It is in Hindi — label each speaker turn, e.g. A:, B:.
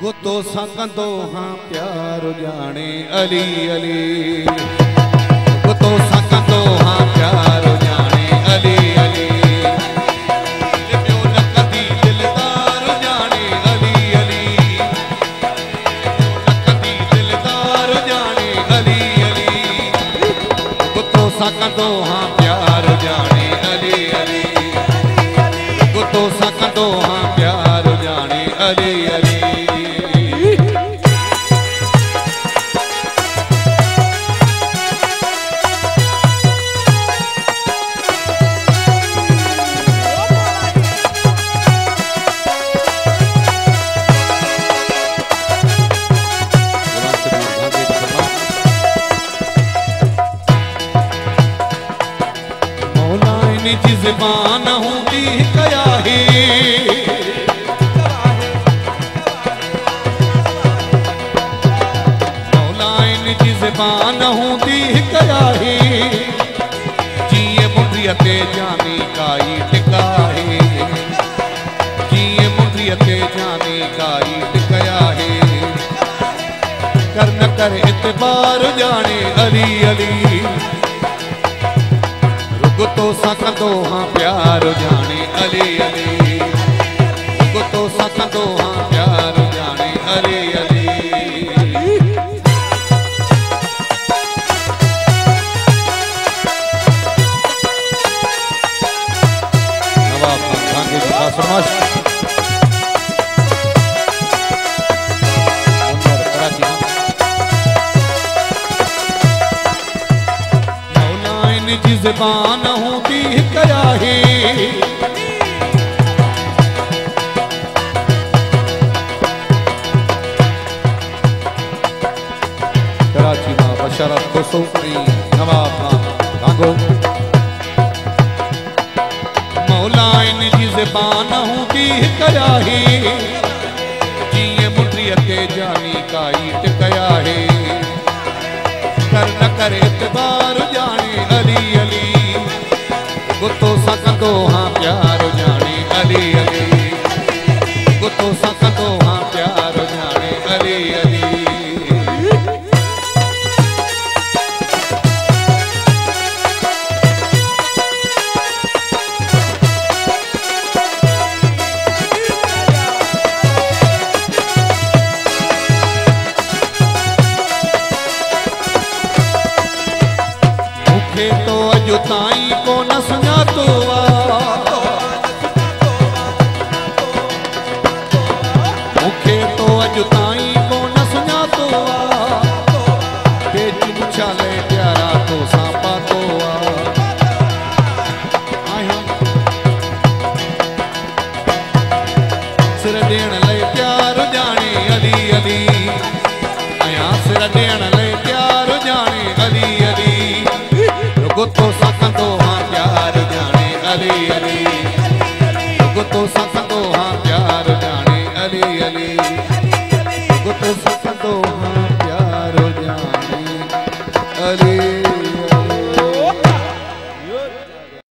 A: गुतो सकंदो हाँ प्यार जाने अली अली गुतो सकंदो हाँ प्यार जाने अली अली लिबियो न कदी दिलदार जाने अली अली न कदी दिलदार जाने अली अली गुतो सकंदो हाँ प्यार जाने अली अली गुतो सकंदो हाँ प्यार जाने अली अली निजी ज़बान होंदी कया है मौला निजी ज़बान होंदी कया है जिए मुंडियते जानी काई टिका है जिए मुंडियते जानी काई टिकया है कर न कर इतबार जाने अली अली गुतो सकंदो हाँ प्यार जाने अली अली गुतो सकंदो हाँ प्यार जाने अली अली नवाब गांधी जी का फरमाश निजी ज़बान होंदी कया है कराची मां बशरत को सोफरी नवाब गांगो मौला निजी ज़बान होंदी कया है जिए मुंडियते जानी काई टिकया है कर न कर इतबार जाने अली अली गुतो सकंदो हाँ प्यार जाने अली अली गुतो सकंदो हाँ प्यार जाने अली अली तो अजो ताई को न सुञातो मूंखे तो अजो ताई को न सुञातो पेट मुछाले प्यारा तो सां पातो सिर ॾियण लाइ प्यार जाने अली अली आया सिर ॾियण लाइ प्यार जाने अली अली गुतो सकंदो हाँ प्यार जाने अली अली गुतो सकंदो